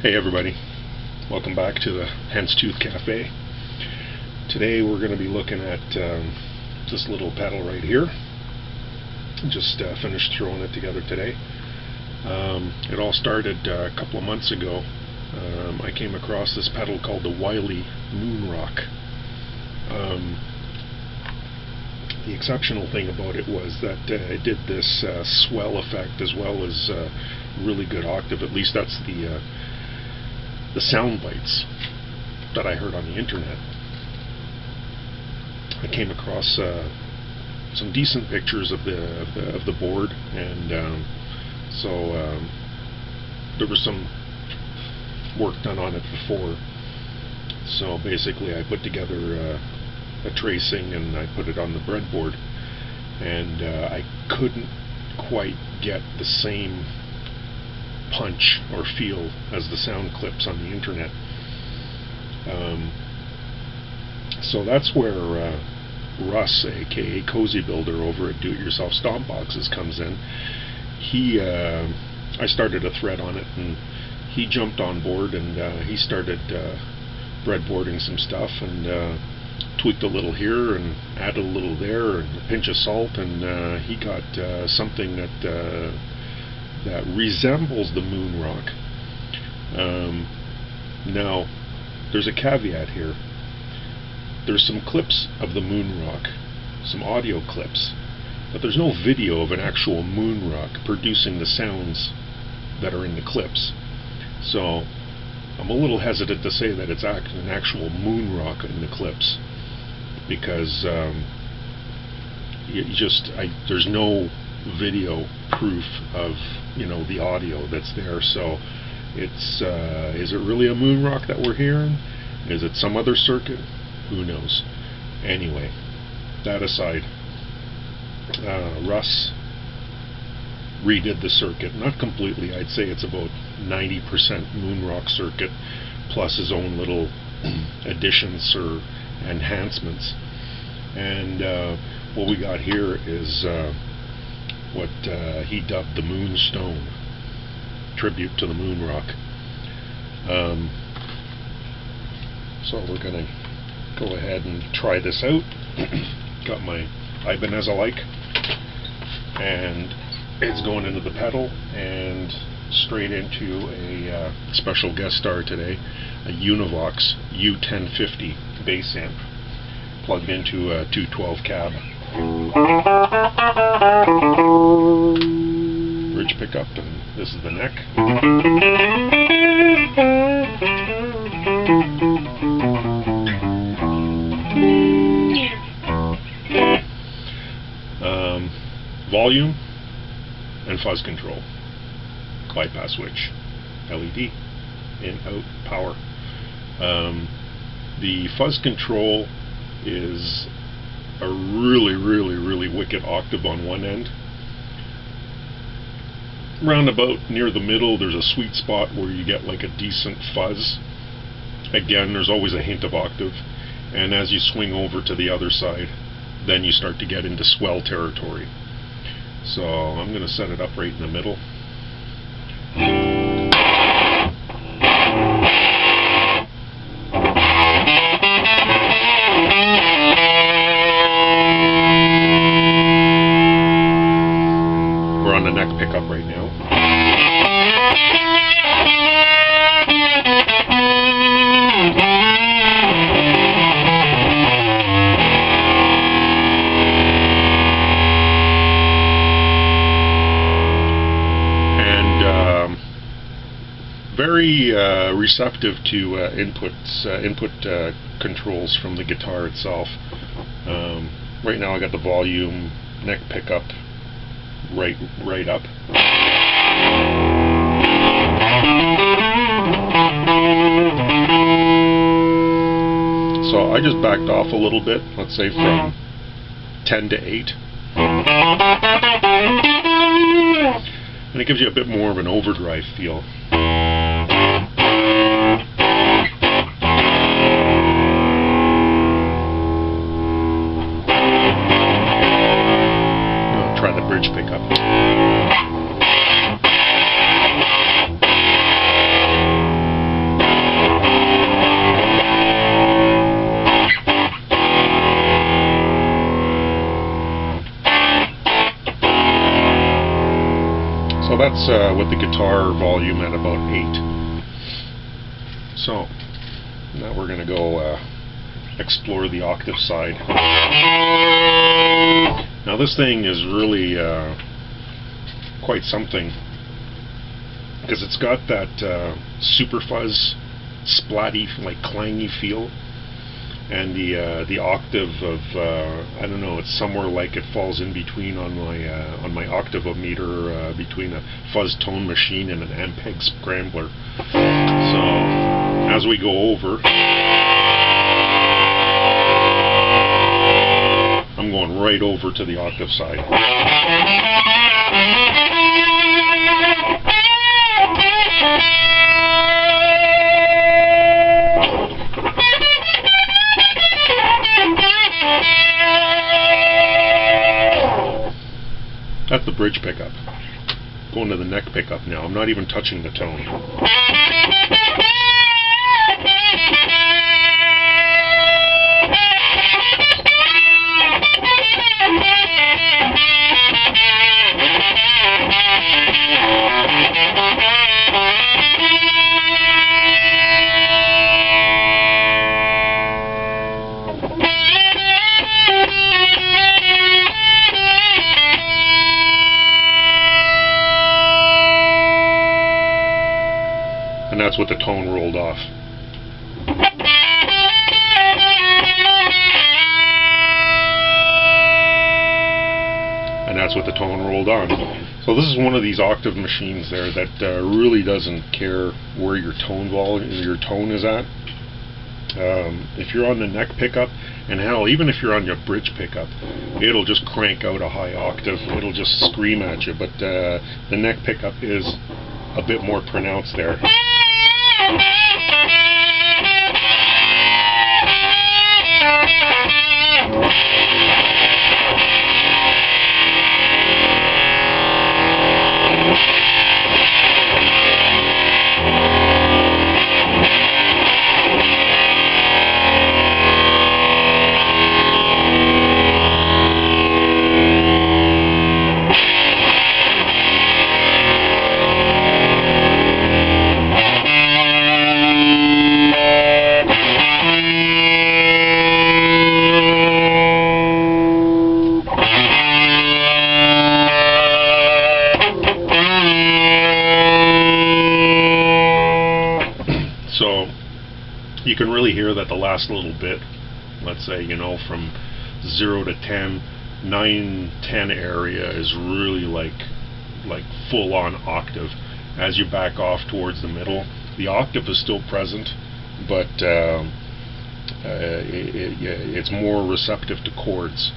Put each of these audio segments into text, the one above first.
Hey everybody, welcome back to the Hen's Tooth Cafe. Today we're going to be looking at this little pedal right here. Just finished throwing it together today. It all started a couple of months ago. I came across this pedal called the Wyllie Moonrock. The exceptional thing about it was that it did this swell effect as well as really good octave. At least that's the sound bites that I heard on the internet. I came across some decent pictures of the board, and so there was some work done on it before. So basically, I put together a tracing and I put it on the breadboard, and I couldn't quite get the same punch or feel as the sound clips on the internet. So that's where Russ, aka Cozybuilder, over at Do It Yourself Stomp Boxes comes in. I started a thread on it, and he jumped on board, and he started breadboarding some stuff, and tweaked a little here and added a little there and a pinch of salt, and he got something that resembles the Moonrock. Now, there's a caveat here. There's some clips of the Moonrock, some audio clips, but there's no video of an actual Moonrock producing the sounds that are in the clips. So I'm a little hesitant to say that it's an actual Moonrock in the clips, because there's no video proof of the audio that's there. So it's is it really a Moonrock that we're hearing? Is it some other circuit? Who knows? Anyway, that aside, Russ redid the circuit, not completely. I'd say it's about 90% Moonrock circuit plus his own little additions or enhancements. And what we got here is what he dubbed the Moonstone, tribute to the Moonrock. So we're going to go ahead and try this out. Got my Ibanez-alike, and it's going into the pedal and straight into a special guest star today, a Univox U1050 bass amp, plugged into a 212 cab. Bridge pickup, and this is the neck. Volume and fuzz control, bypass switch, LED, in, out, power. The fuzz control is a really wicked octave on one end. Round about near the middle, there's a sweet spot where you get like a decent fuzz. Again, there's always a hint of octave, and as you swing over to the other side, then you start to get into swell territory. So I'm going to set it up right in the middle. We're on the neck pickup right now. Very receptive to input controls from the guitar itself. Right now I got the volume, neck pickup right up. So I just backed off a little bit, let's say from 10 to 8. And it gives you a bit more of an overdrive feel. Try the bridge pickup. that's with the guitar volume at about 8. So now we're going to go explore the octave side. Now this thing is really quite something, because it's got that super fuzz, splatty, like clangy feel, and the octave of I don't know, it's somewhere like it falls in between on my octave-o-meter, between a fuzz tone machine and an Ampeg scrambler. So as we go over, I'm going right over to the octave side. That's the bridge pickup. Going to the neck pickup now. I'm not even touching the tone. And that's what the tone rolled off. And that's what the tone rolled on. So this is one of these octave machines there that really doesn't care where your tone is at. If you're on the neck pickup, and hell, even if you're on your bridge pickup, it'll just crank out a high octave. It'll just scream at you. But the neck pickup is a bit more pronounced there. So you can really hear that the last little bit, let's say, you know, from 0 to 10, 9, 10 area is really like full on octave. As you back off towards the middle, the octave is still present, but it's more receptive to chords.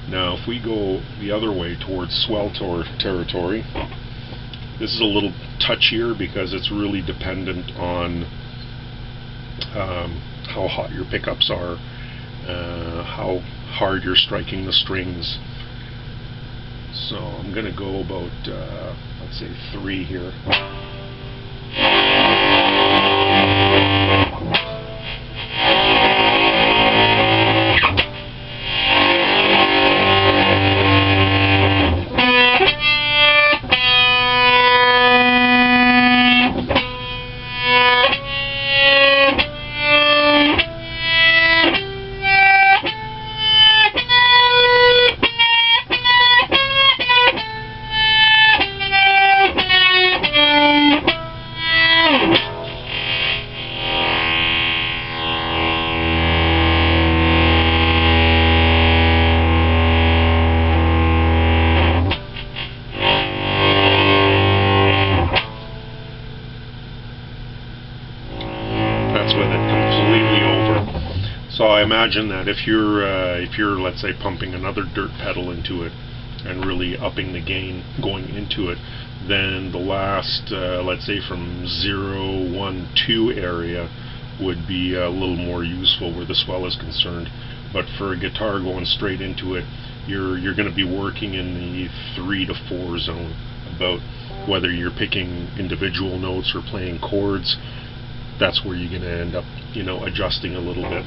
Now if we go the other way towards swell territory, this is a little touchier because it's really dependent on how hot your pickups are, how hard you're striking the strings. So I'm going to go about, let's say 3 here. With it completely over. So I imagine that if you're let's say pumping another dirt pedal into it and really upping the gain going into it, then the last let's say from 0, 1, 2 area would be a little more useful where the swell is concerned. But for a guitar going straight into it, you're going to be working in the 3 to 4 zone, about whether you're picking individual notes or playing chords. That's where you're going to end up, you know, adjusting a little bit.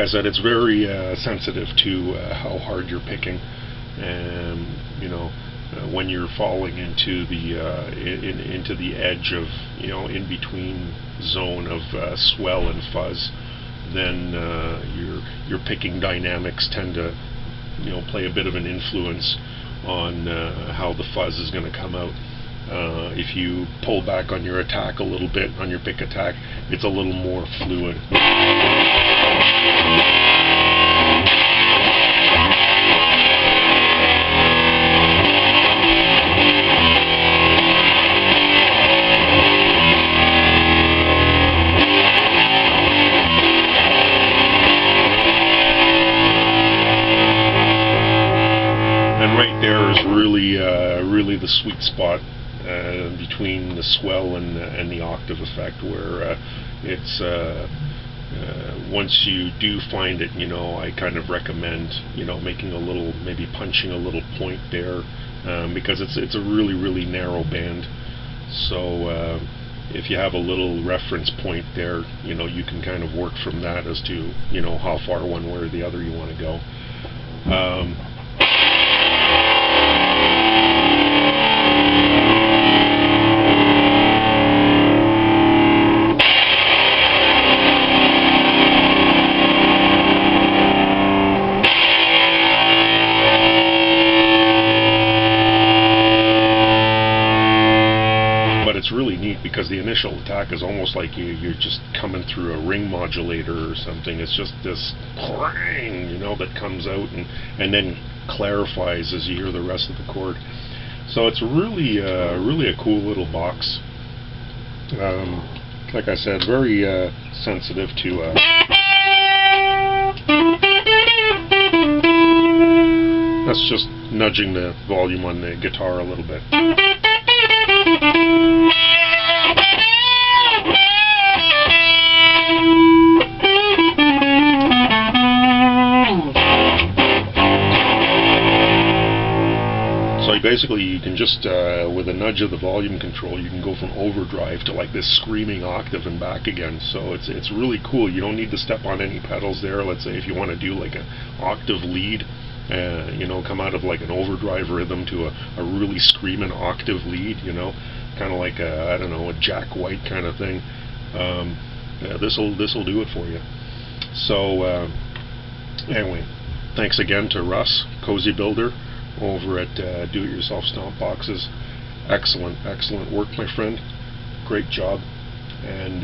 like I said, it's very sensitive to how hard you're picking. You know, when you're falling into the into the edge of, you know, in between zone of swell and fuzz, then your picking dynamics tend to, you know, play a bit of an influence on how the fuzz is going to come out. If you pull back on your attack a little bit, on your pick attack, it's a little more fluid. And right there is really the sweet spot between the swell and the octave effect, where it's once you do find it, you know, I kind of recommend, you know, making a little, maybe punching a little point there, because it's a really narrow band. So if you have a little reference point there, you know, you can kind of work from that as to, you know, how far one way or the other you want to go. It's really neat because the initial attack is almost like you're just coming through a ring modulator or something. It's just this clang, you know, that comes out and then clarifies as you hear the rest of the chord. So it's really a cool little box. Like I said, very sensitive to that's just nudging the volume on the guitar a little bit. So basically you can just, with a nudge of the volume control, you can go from overdrive to like this screaming octave and back again. So it's really cool. You don't need to step on any pedals there. Let's say if you want to do like an octave lead, you know, come out of like an overdrive rhythm to a really screaming octave lead, you know, kind of like a, I don't know, a Jack White kind of thing. This'll do it for you. So anyway, thanks again to Russ, Cozybuilder, over at Do It Yourself Stomp Boxes. Excellent work, my friend. Great job. And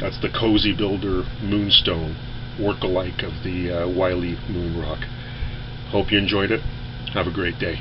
that's the Cozybuilder Moonstone, work-alike of the Wyllie Moonrock. Hope you enjoyed it. Have a great day.